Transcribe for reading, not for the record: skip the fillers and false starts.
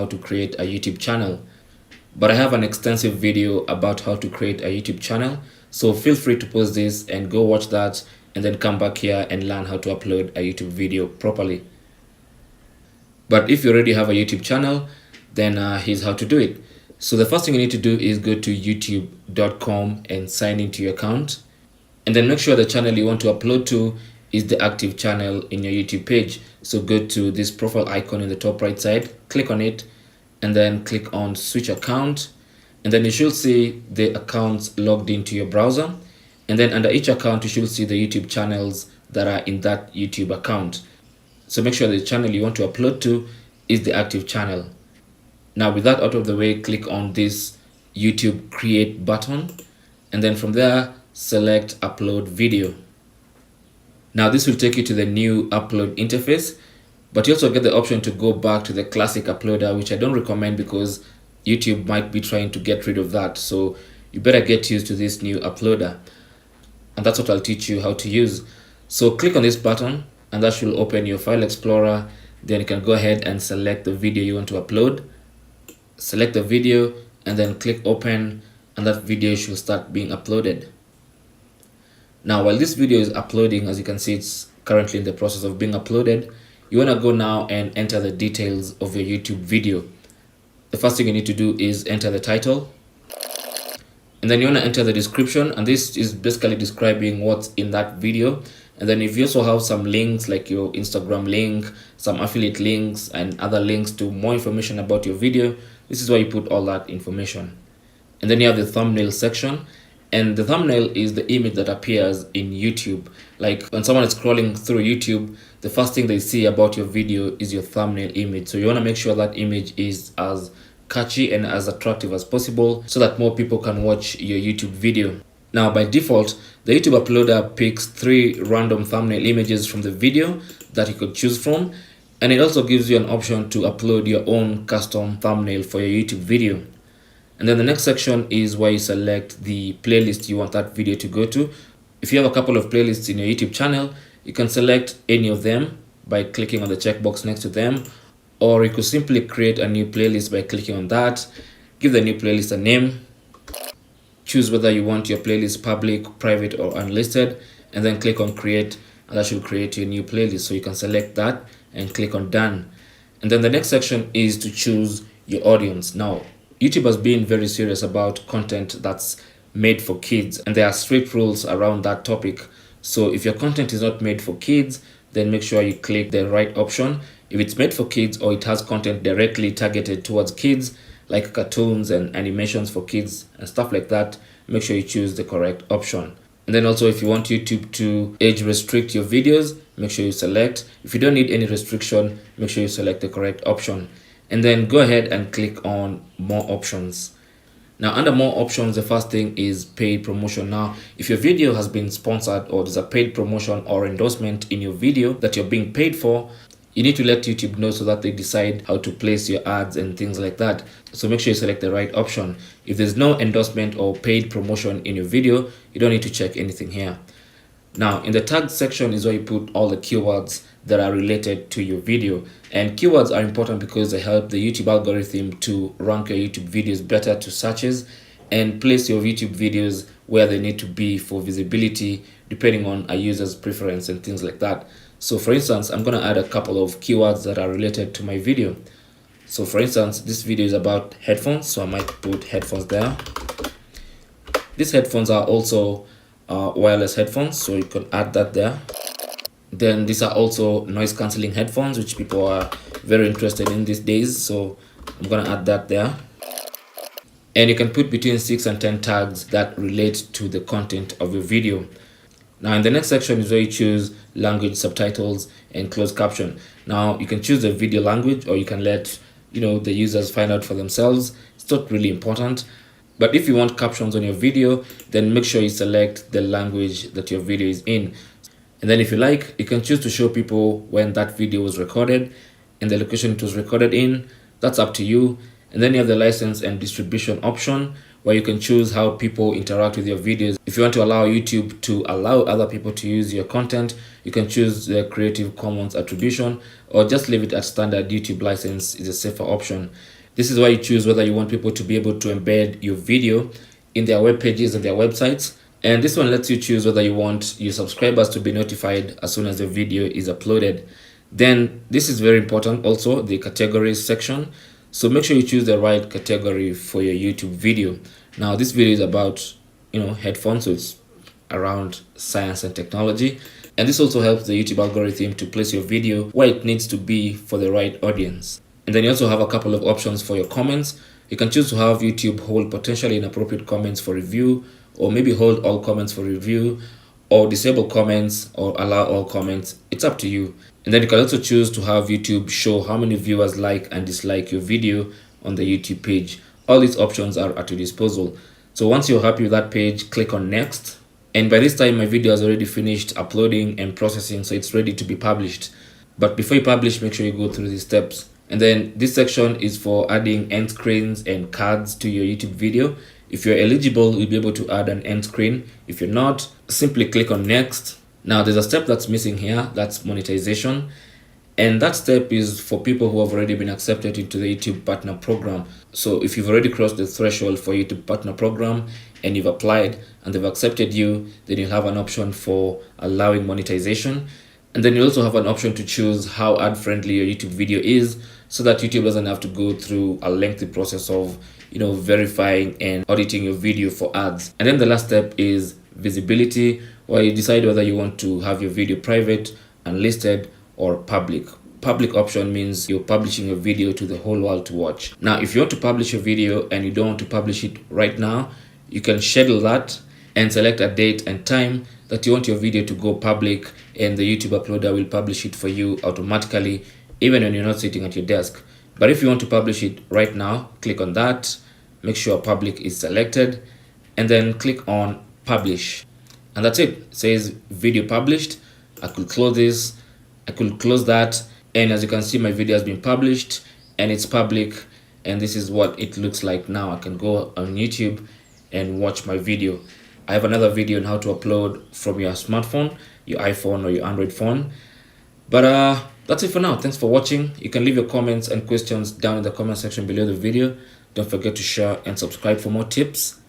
how to create a YouTube channel. But I have an extensive video about how to create a YouTube channel, so feel free to pause this and go watch that and then come back here and learn how to upload a YouTube video properly. But if you already have a YouTube channel, then here's how to do it. So the first thing you need to do is go to youtube.com and sign into your account, and then make sure the channel you want to upload to is the active channel in your YouTube page. So go to this profile icon in the top right side, click on it, and then click on switch account, and then you should see the accounts logged into your browser, and then under each account you should see the YouTube channels that are in that YouTube account. So make sure the channel you want to upload to is the active channel. Now with that out of the way, click on this YouTube create button, and then from there select upload video. Now this will take you to the new upload interface, but you also get the option to go back to the classic uploader, which I don't recommend because YouTube might be trying to get rid of that. So you better get used to this new uploader, and that's what I'll teach you how to use. So click on this button and that should open your file explorer. Then you can go ahead and select the video you want to upload. Select the video and then click open, and that video should start being uploaded. Now while this video is uploading, as you can see, it's currently in the process of being uploaded. You want to go now and enter the details of your YouTube video. The first thing you need to do is enter the title, and then you want to enter the description, and this is basically describing what's in that video. And then if you also have some links like your Instagram link, some affiliate links, and other links to more information about your video, this is where you put all that information. And then you have the thumbnail section, and the thumbnail is the image that appears in YouTube. Like when someone is scrolling through YouTube, the first thing they see about your video is your thumbnail image. So you want to make sure that image is as catchy and as attractive as possible so that more people can watch your YouTube video. Now by default, the YouTube uploader picks 3 random thumbnail images from the video that you could choose from, and it also gives you an option to upload your own custom thumbnail for your YouTube video. And then the next section is where you select the playlist you want that video to go to. If you have a couple of playlists in your YouTube channel, you can select any of them by clicking on the checkbox next to them, or you could simply create a new playlist by clicking on that. Give the new playlist a name, choose whether you want your playlist public, private, or unlisted, and then click on create, and that should create your new playlist. So you can select that and click on done. And then the next section is to choose your audience. Now YouTube has been very serious about content that's made for kids, and there are strict rules around that topic. So if your content is not made for kids, then make sure you click the right option. If it's made for kids or it has content directly targeted towards kids, like cartoons and animations for kids and stuff like that, make sure you choose the correct option. And then also, if you want YouTube to age restrict your videos, make sure you select. If you don't need any restriction, make sure you select the correct option. And then go ahead and click on more options. Now under more options, the first thing is paid promotion. Now if your video has been sponsored or there's a paid promotion or endorsement in your video that you're being paid for, you need to let YouTube know so that they decide how to place your ads and things like that. So make sure you select the right option. If there's no endorsement or paid promotion in your video, you don't need to check anything here. Now in the tag section is where you put all the keywords that are related to your video, and keywords are important because they help the YouTube algorithm to rank your YouTube videos better to searches and place your YouTube videos where they need to be for visibility depending on a user's preference and things like that. So for instance, I'm going to add a couple of keywords that are related to my video. So for instance, this video is about headphones, so I might put headphones there. These headphones are also wireless headphones, so you can add that there. Then these are also noise cancelling headphones, which people are very interested in these days, so I'm gonna add that there. And you can put between 6 and 10 tags that relate to the content of your video. Now in the next section is where you choose language, subtitles, and closed caption. Now you can choose the video language, or you can let the users find out for themselves. It's not really important. But if you want captions on your video, then make sure you select the language that your video is in. And then if you like, you can choose to show people when that video was recorded and the location it was recorded in. That's up to you. And then you have the license and distribution option, where you can choose how people interact with your videos. If you want to allow YouTube to allow other people to use your content, you You can choose the Creative Commons attribution or just leave it at standard. YouTube license is a safer option. This is why you choose whether you want people to be able to embed your video in their web pages and their websites. And this one lets you choose whether you want your subscribers to be notified as soon as the video is uploaded. Then this is very important also, the categories section. So make sure you choose the right category for your YouTube video. Now this video is about, headphones, so it's around science and technology. And this also helps the YouTube algorithm to place your video where it needs to be for the right audience. And then you also have a couple of options for your comments. You can choose to have YouTube hold potentially inappropriate comments for review, or maybe hold all comments for review, or disable comments, or allow all comments. It's up to you. And then you can also choose to have YouTube show how many viewers like and dislike your video on the YouTube page. All these options are at your disposal. So once you're happy with that page, click on next. And by this time, my video has already finished uploading and processing, so it's ready to be published. But before you publish, make sure you go through these steps. And then this section is for adding end screens and cards to your YouTube video. If you're eligible, you'll be able to add an end screen. If you're not, simply click on next. Now there's a step that's missing here, that's monetization. And that step is for people who have already been accepted into the YouTube Partner Program. So if you've already crossed the threshold for YouTube Partner Program and you've applied and they've accepted you, then you'll have an option for allowing monetization. And then you also have an option to choose how ad-friendly your YouTube video is, so that YouTube doesn't have to go through a lengthy process of, verifying and auditing your video for ads. And then the last step is visibility, where you decide whether you want to have your video private, unlisted, or public. Public option means you're publishing your video to the whole world to watch. Now, if you want to publish a video and you don't want to publish it right now, you can schedule that and select a date and time that you want your video to go public, and the YouTube uploader will publish it for you automatically, even when you're not sitting at your desk. But if you want to publish it right now, click on that, make sure public is selected, and then click on publish. And that's it. It says video published. I could close this, I could close that, and as you can see, my video has been published and it's public, and this is what it looks like now. I can go on YouTube and watch my video. I have another video on how to upload from your smartphone, your iPhone or your Android phone. But that's it for now. Thanks for watching. You can leave your comments and questions down in the comment section below the video. Don't forget to share and subscribe for more tips.